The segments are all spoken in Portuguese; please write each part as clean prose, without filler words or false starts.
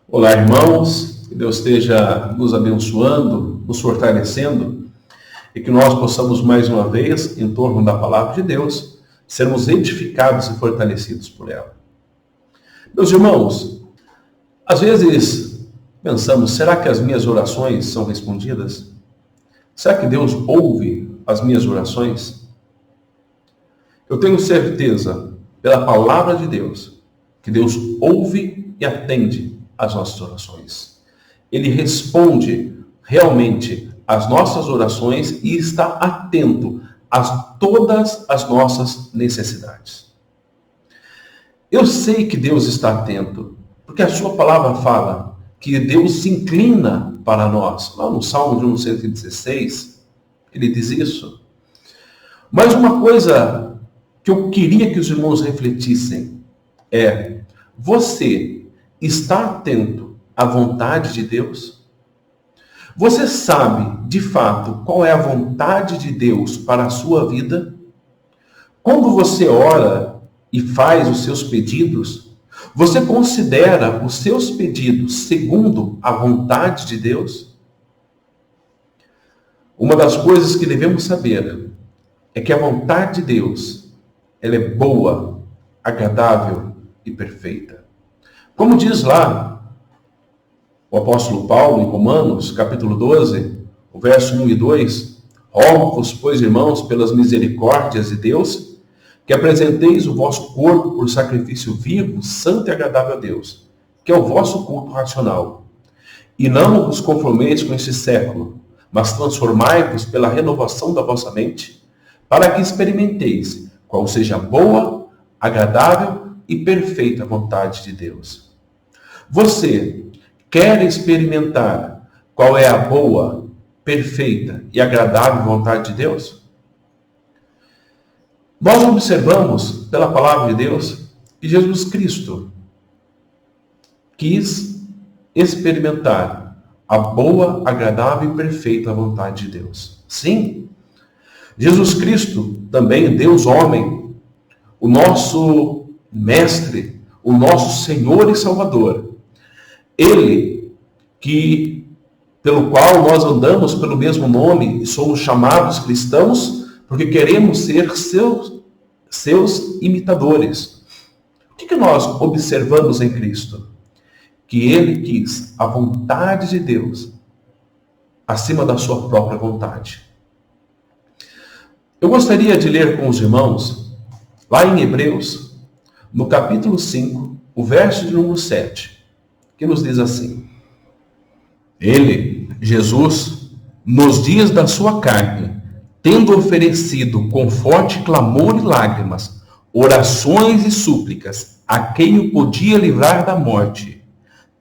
Olá, irmãos, que Deus esteja nos abençoando, nos fortalecendo e que nós possamos mais uma vez, em torno da palavra de Deus, sermos edificados e fortalecidos por ela. Meus irmãos, às vezes pensamos, será que as minhas orações são respondidas? Será que Deus ouve as minhas orações? Eu tenho certeza, pela palavra de Deus, que Deus ouve e atende as nossas orações. Ele responde realmente às nossas orações e está atento a todas as nossas necessidades. Eu sei que Deus está atento, porque a sua palavra fala que Deus se inclina para nós. Lá no Salmo de 116, ele diz isso. Mas uma coisa que eu queria que os irmãos refletissem é: você está atento à vontade de Deus? Você sabe, de fato, qual é a vontade de Deus para a sua vida? Quando você ora e faz os seus pedidos, você considera os seus pedidos segundo a vontade de Deus? Uma das coisas que devemos saber é que a vontade de Deus, ela é boa, agradável e perfeita. Como diz lá o apóstolo Paulo em Romanos, capítulo 12, o verso 1 e 2, rogo-vos, pois, irmãos, pelas misericórdias de Deus, que apresenteis o vosso corpo por sacrifício vivo, santo e agradável a Deus, que é o vosso culto racional. E não vos conformeis com este século, mas transformai-vos pela renovação da vossa mente, para que experimenteis qual seja a boa, agradável e perfeita vontade de Deus. Você quer experimentar qual é a boa, perfeita e agradável vontade de Deus? Nós observamos, pela palavra de Deus, que Jesus Cristo quis experimentar a boa, agradável e perfeita vontade de Deus. Sim, Jesus Cristo, também Deus homem, o nosso mestre, o nosso Senhor e Salvador, ele pelo qual nós andamos pelo mesmo nome e somos chamados cristãos, porque queremos ser seus imitadores. O que nós observamos em Cristo? Que ele quis a vontade de Deus acima da sua própria vontade. Eu gostaria de ler com os irmãos, lá em Hebreus, no capítulo 5, o verso de número 7, que nos diz assim: Ele, Jesus, nos dias da sua carne, tendo oferecido com forte clamor e lágrimas, orações e súplicas a quem o podia livrar da morte,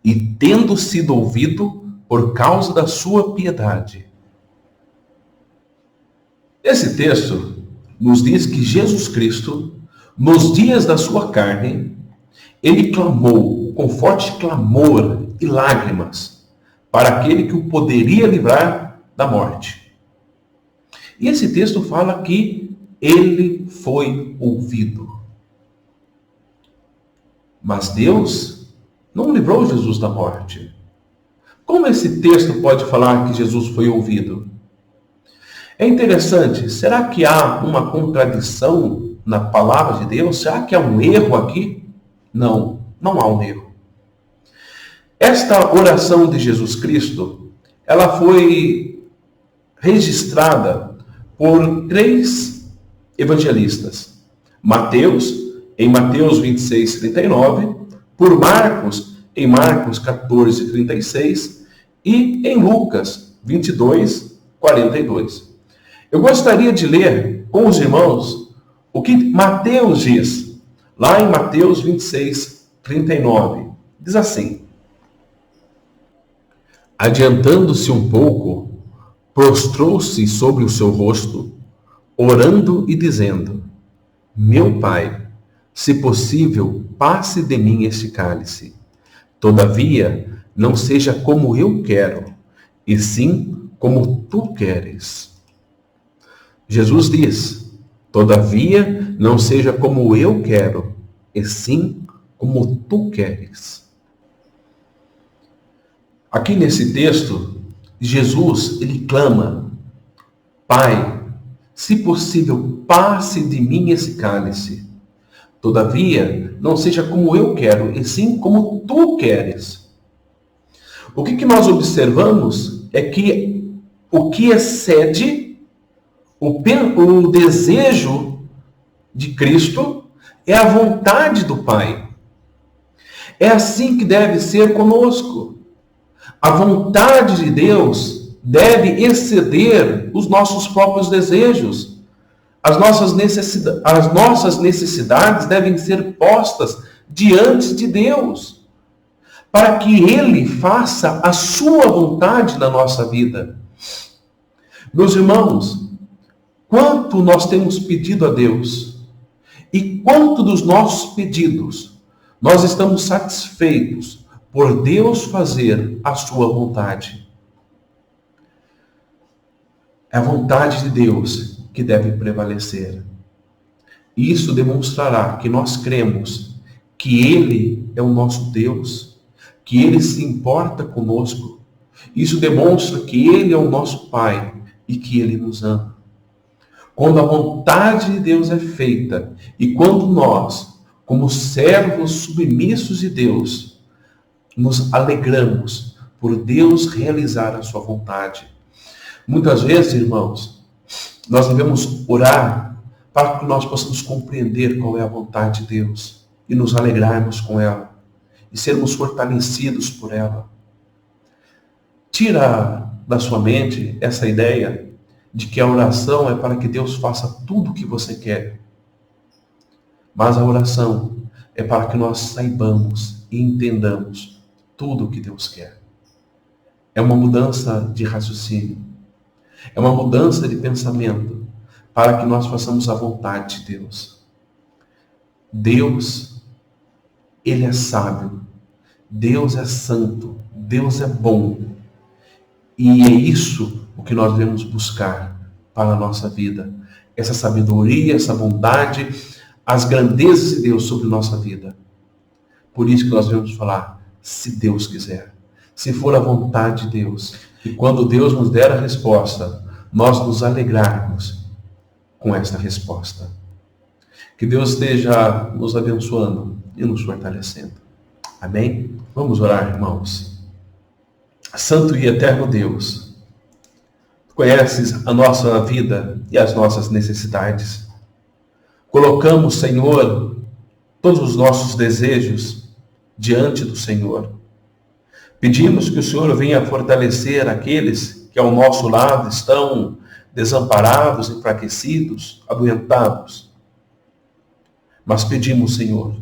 e tendo sido ouvido por causa da sua piedade. Esse texto nos diz que Jesus Cristo, nos dias da sua carne, ele clamou com forte clamor e lágrimas para aquele que o poderia livrar da morte. E esse texto fala que ele foi ouvido. Mas Deus não livrou Jesus da morte. Como esse texto pode falar que Jesus foi ouvido? É interessante, será que há uma contradição na palavra de Deus? Será que há um erro aqui? Não, não há um erro. Esta oração de Jesus Cristo, ela foi registrada por 3 evangelistas. Mateus, em Mateus 26, 39, por Marcos, em Marcos 14, 36, e em Lucas 22, 42. Eu gostaria de ler com os irmãos o que Mateus diz, lá em Mateus 26, 39. Diz assim: Adiantando-se um pouco, prostrou-se sobre o seu rosto, orando e dizendo: Meu Pai, se possível, passe de mim este cálice. Todavia, não seja como eu quero, e sim como tu queres. Jesus diz: Todavia, não seja como eu quero, e sim como tu queres. Aqui nesse texto, Jesus, ele clama: Pai, se possível, passe de mim esse cálice. Todavia, não seja como eu quero, e sim como tu queres. O que nós observamos é que o que excede o desejo de Cristo é a vontade do Pai. É assim que deve ser conosco. A vontade de Deus deve exceder os nossos próprios desejos. As nossas necessidades devem ser postas diante de Deus, para que Ele faça a sua vontade na nossa vida. Meus irmãos, quanto nós temos pedido a Deus e quanto dos nossos pedidos nós estamos satisfeitos por Deus fazer a sua vontade. É a vontade de Deus que deve prevalecer. E isso demonstrará que nós cremos que Ele é o nosso Deus, que Ele se importa conosco. Isso demonstra que Ele é o nosso Pai e que Ele nos ama. Quando a vontade de Deus é feita e quando nós, como servos submissos de Deus, nos alegramos por Deus realizar a sua vontade. Muitas vezes, irmãos, nós devemos orar para que nós possamos compreender qual é a vontade de Deus e nos alegrarmos com ela e sermos fortalecidos por ela. Tira da sua mente essa ideia de que a oração é para que Deus faça tudo o que você quer. Mas a oração é para que nós saibamos e entendamos tudo o que Deus quer. É uma mudança de raciocínio. É uma mudança de pensamento para que nós façamos a vontade de Deus. Deus, Ele é sábio. Deus é santo. Deus é bom. E é isso o que nós devemos buscar para a nossa vida. Essa sabedoria, essa bondade, as grandezas de Deus sobre nossa vida. Por isso que nós devemos falar, se Deus quiser. Se for a vontade de Deus. E quando Deus nos der a resposta, nós nos alegrarmos com esta resposta. Que Deus esteja nos abençoando e nos fortalecendo. Amém? Vamos orar, irmãos. Santo e eterno Deus, Tu conheces a nossa vida e as nossas necessidades. Colocamos, Senhor, todos os nossos desejos diante do Senhor. Pedimos que o Senhor venha fortalecer aqueles que ao nosso lado estão desamparados, enfraquecidos, adoentados. Mas pedimos, Senhor,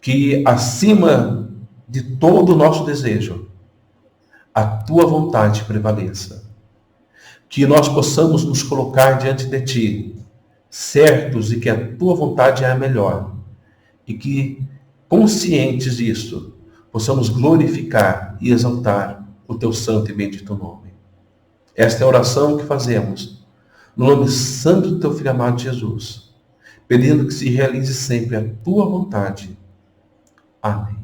que acima de todo o nosso desejo, a Tua vontade prevaleça. Que nós possamos nos colocar diante de Ti, certos de que a Tua vontade é a melhor. E que, conscientes disso, possamos glorificar e exaltar o Teu santo e bendito nome. Esta é a oração que fazemos, no nome santo do Teu Filho amado Jesus, pedindo que se realize sempre a Tua vontade. Amém.